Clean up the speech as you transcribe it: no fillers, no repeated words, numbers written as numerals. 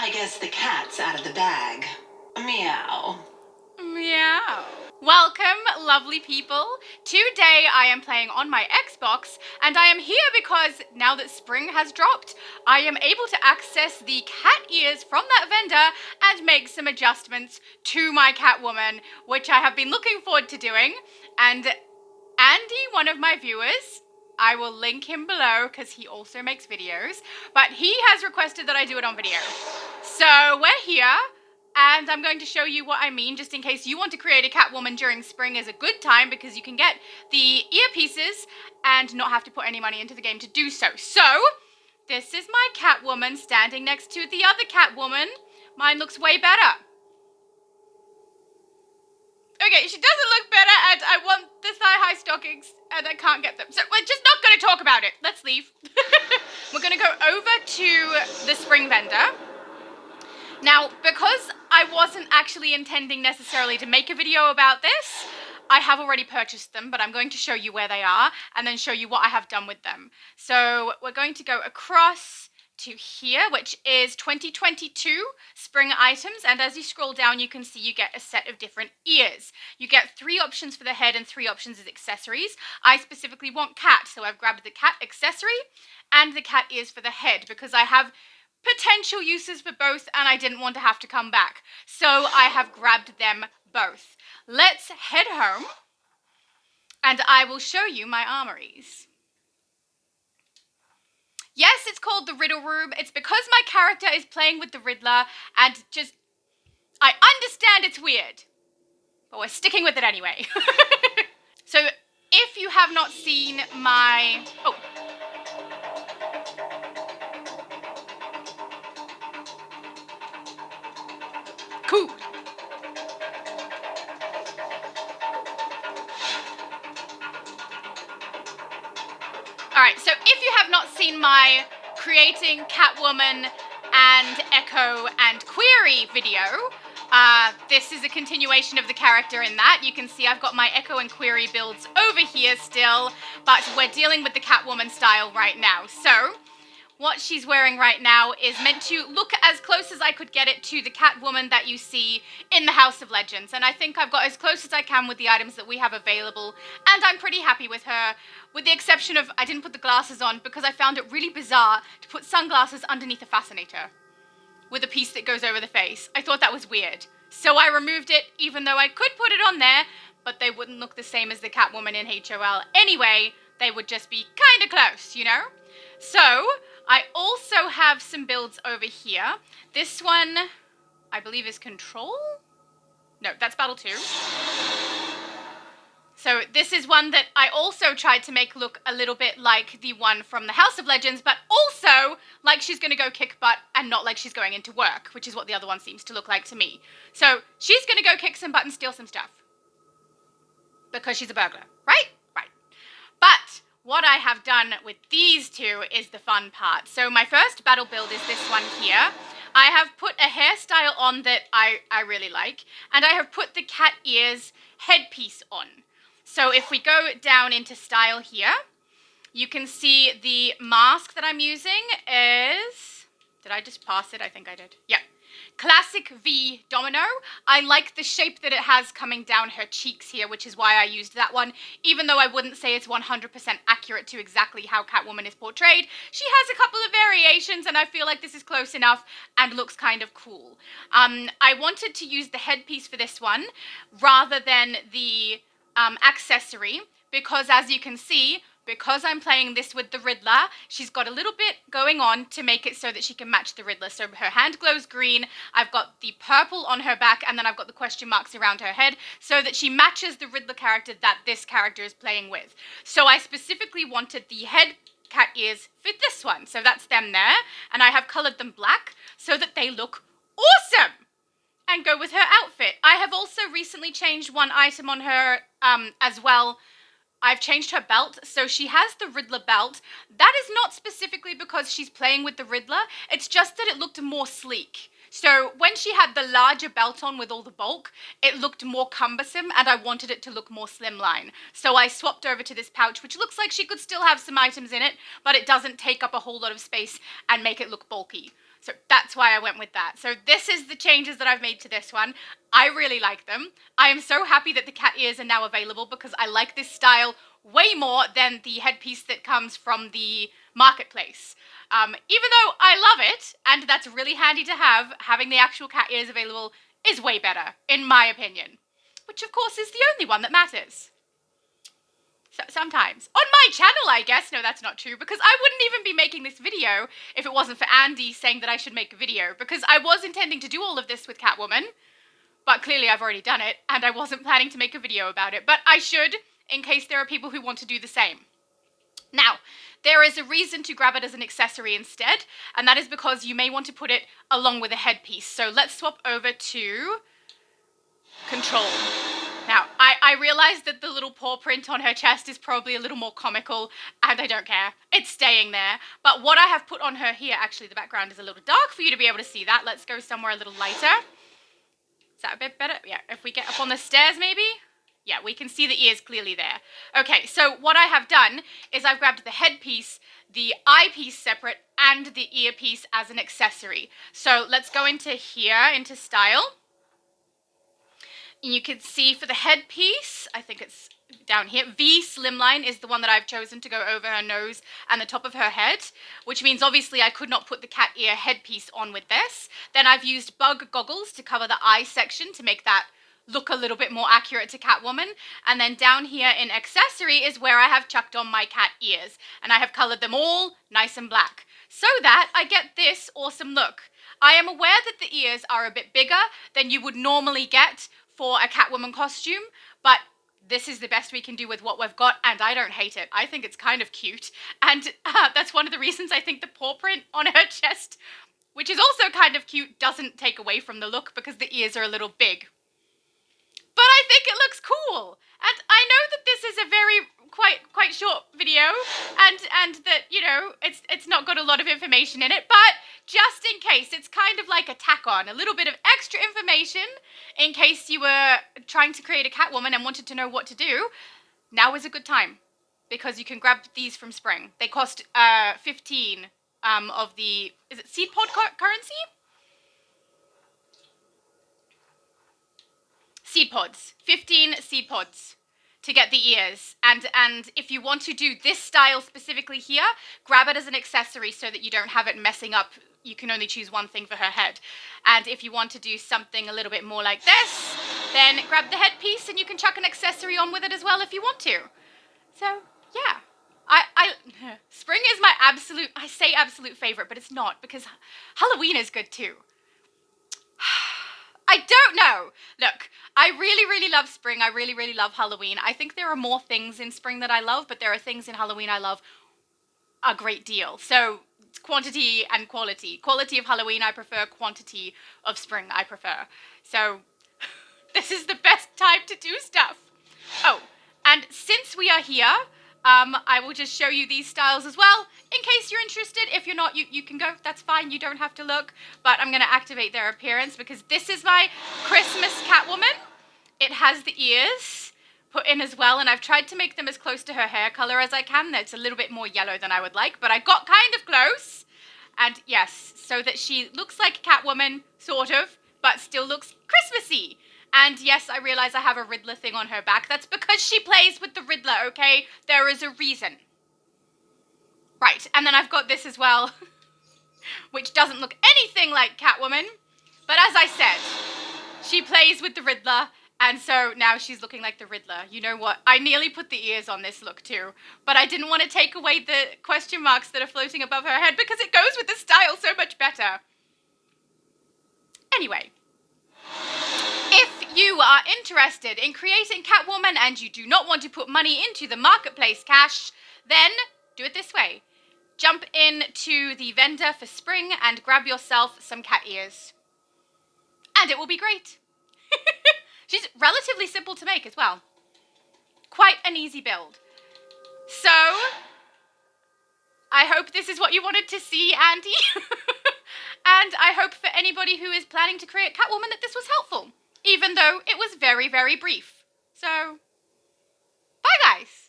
I guess the cat's out of the bag. Meow. Meow. Welcome, lovely people. Today I am playing on my Xbox, and I am here because now that spring has dropped, I am able to access the cat ears from that vendor and make some adjustments to my Catwoman, which I have been looking forward to doing. And Andy, one of my viewers, I will link him below because he also makes videos, but he has requested that I do it on video. So we're here. And I'm going to show you what I mean, just in case you want to create a Catwoman during spring is a good time because you can get the earpieces and not have to put any money into the game to do so. So, this is my Catwoman standing next to the other Catwoman. Mine looks way better. Okay, she doesn't look better, and I want the thigh-high stockings, and I can't get them. So we're just not going to talk about it. Let's leave. We're going to go over to the spring vendor. Now, because I wasn't actually intending necessarily to make a video about this, I have already purchased them, but I'm going to show you where they are and then show you what I have done with them. So we're going to go across to here, which is 2022 spring items, and as you scroll down you can see you get a set of different ears. You get 3 options for the head and 3 options as accessories. I specifically want cat, so I've grabbed the cat accessory and the cat ears for the head because I have potential uses for both and I didn't want to have to come back. So I have grabbed them both. Let's head home and I will show you my armories. Yes, it's called the Riddle Room. It's because my character is playing with the Riddler and just, I understand it's weird, but we're sticking with it anyway. So if you have not seen my, cool. Alright, so if you have not seen my creating Catwoman and Echo and Query video, this is a continuation of the character in that. You can see I've got my Echo and Query builds over here still, but we're dealing with the Catwoman style right now. So, what she's wearing right now is meant to look as close as I could get it to the Catwoman that you see in the House of Legends. And I think I've got as close as I can with the items that we have available. And I'm pretty happy with her, with the exception of I didn't put the glasses on because I found it really bizarre to put sunglasses underneath a fascinator with a piece that goes over the face. I thought that was weird. So I removed it, even though I could put it on there, but they wouldn't look the same as the Catwoman in HOL anyway. They would just be kind of close, you know? So, I also have some builds over here. This one, I believe is Control? No, that's Battle 2. So this is one that I also tried to make look a little bit like the one from the House of Legends, but also like she's going to go kick butt and not like she's going into work, which is what the other one seems to look like to me. So she's going to go kick some butt and steal some stuff. Because she's a burglar, right? Right. But what I have done with these two is the fun part. So my first battle build is this one here. I have put a hairstyle on that I really like, and I have put the cat ears headpiece on. So if we go down into style here, you can see the mask that I'm using is, did I just pass it? I think I did. Yeah. Classic V domino. I like the shape that it has coming down her cheeks here, which is why I used that one, even though I wouldn't say it's 100% accurate to exactly how Catwoman is portrayed. She has a couple of variations, and I feel like this is close enough and looks kind of cool. I wanted to use the headpiece for this one rather than the accessory, because as you can see, because I'm playing this with the Riddler, she's got a little bit going on to make it so that she can match the Riddler. So her hand glows green, I've got the purple on her back, and then I've got the question marks around her head so that she matches the Riddler character that this character is playing with. So I specifically wanted the head cat ears fit this one. So that's them there, and I have colored them black so that they look awesome and go with her outfit. I have also recently changed one item on her as well. I've changed her belt, so she has the Riddler belt. That is not specifically because she's playing with the Riddler, it's just that it looked more sleek. So when she had the larger belt on with all the bulk, it looked more cumbersome and I wanted it to look more slimline. So I swapped over to this pouch, which looks like she could still have some items in it, but it doesn't take up a whole lot of space and make it look bulky. So that's why I went with that. So this is the changes that I've made to this one. I really like them. I am so happy that the cat ears are now available because I like this style way more than the headpiece that comes from the marketplace. Even though I love it, and that's really handy to have, having the actual cat ears available is way better, in my opinion. Which of course is the only one that matters. So, sometimes. On my channel, I guess. No, that's not true, because I wouldn't even be making this video if it wasn't for Andy saying that I should make a video, because I was intending to do all of this with Catwoman, but clearly I've already done it, and I wasn't planning to make a video about it, but I should, in case there are people who want to do the same. Now, there is a reason to grab it as an accessory instead, and that is because you may want to put it along with a headpiece. So let's swap over to Control. Now, I realize that the little paw print on her chest is probably a little more comical, and I don't care. It's staying there. But what I have put on her here, actually the background is a little dark for you to be able to see that. Let's go somewhere a little lighter. Is that a bit better? Yeah, if we get up on the stairs maybe? Yeah, we can see the ears clearly there. Okay, so what I have done is I've grabbed the headpiece, the eyepiece separate, and the earpiece as an accessory. So let's go into here, into style. And you can see for the headpiece, I think it's down here, V slimline is the one that I've chosen to go over her nose and the top of her head, which means obviously I could not put the cat ear headpiece on with this. Then I've used bug goggles to cover the eye section to make that look a little bit more accurate to Catwoman. And then down here in accessory is where I have chucked on my cat ears. And I have colored them all nice and black so that I get this awesome look. I am aware that the ears are a bit bigger than you would normally get for a Catwoman costume, but this is the best we can do with what we've got, and I don't hate it. I think it's kind of cute, and that's one of the reasons I think the paw print on her chest, which is also kind of cute, doesn't take away from the look because the ears are a little big. But I think it looks cool, and I know that this is a very quite short video, and that, you know, it's not got a lot of information in it, but just in case, it's kind of like a tack-on, a little bit of extra information in case you were trying to create a Catwoman and wanted to know what to do. Now is a good time, because you can grab these from Spring. They cost 15 of the, is it seed pod currency? Seed pods, 15 seed pods to get the ears. And if you want to do this style specifically here, grab it as an accessory so that you don't have it messing up. You can only choose one thing for her head. And if you want to do something a little bit more like this, then grab the headpiece and you can chuck an accessory on with it as well if you want to. So, yeah. Spring is my absolute, I say absolute favorite, but it's not, because Halloween is good too. I don't know. Look, I really, really love spring. I really, really love Halloween. I think there are more things in spring that I love, but there are things in Halloween I love a great deal. So, quantity and quality. Quality of Halloween I prefer, quantity of spring I prefer. So, this is the best time to do stuff. Oh, and since we are here, I will just show you these styles as well, in case you're interested. If you're not, you can go, that's fine, you don't have to look, but I'm going to activate their appearance because this is my Christmas Catwoman. It has the ears put in as well, and I've tried to make them as close to her hair color as I can. It's a little bit more yellow than I would like, but I got kind of close. And yes, so that she looks like Catwoman, sort of, but still looks Christmassy. And yes, I realize I have a Riddler thing on her back. That's because she plays with the Riddler, okay? There is a reason. Right, and then I've got this as well, which doesn't look anything like Catwoman. But as I said, she plays with the Riddler, and so now she's looking like the Riddler. You know what? I nearly put the ears on this look too, but I didn't want to take away the question marks that are floating above her head because it goes with the style so much better. Anyway. If you are interested in creating Catwoman and you do not want to put money into the marketplace cash, then do it this way. Jump into the vendor for spring and grab yourself some cat ears. And it will be great. She's relatively simple to make as well. Quite an easy build. So, I hope this is what you wanted to see, Andy. And I hope for anybody who is planning to create Catwoman that this was helpful, even though it was very, very brief. So, bye guys!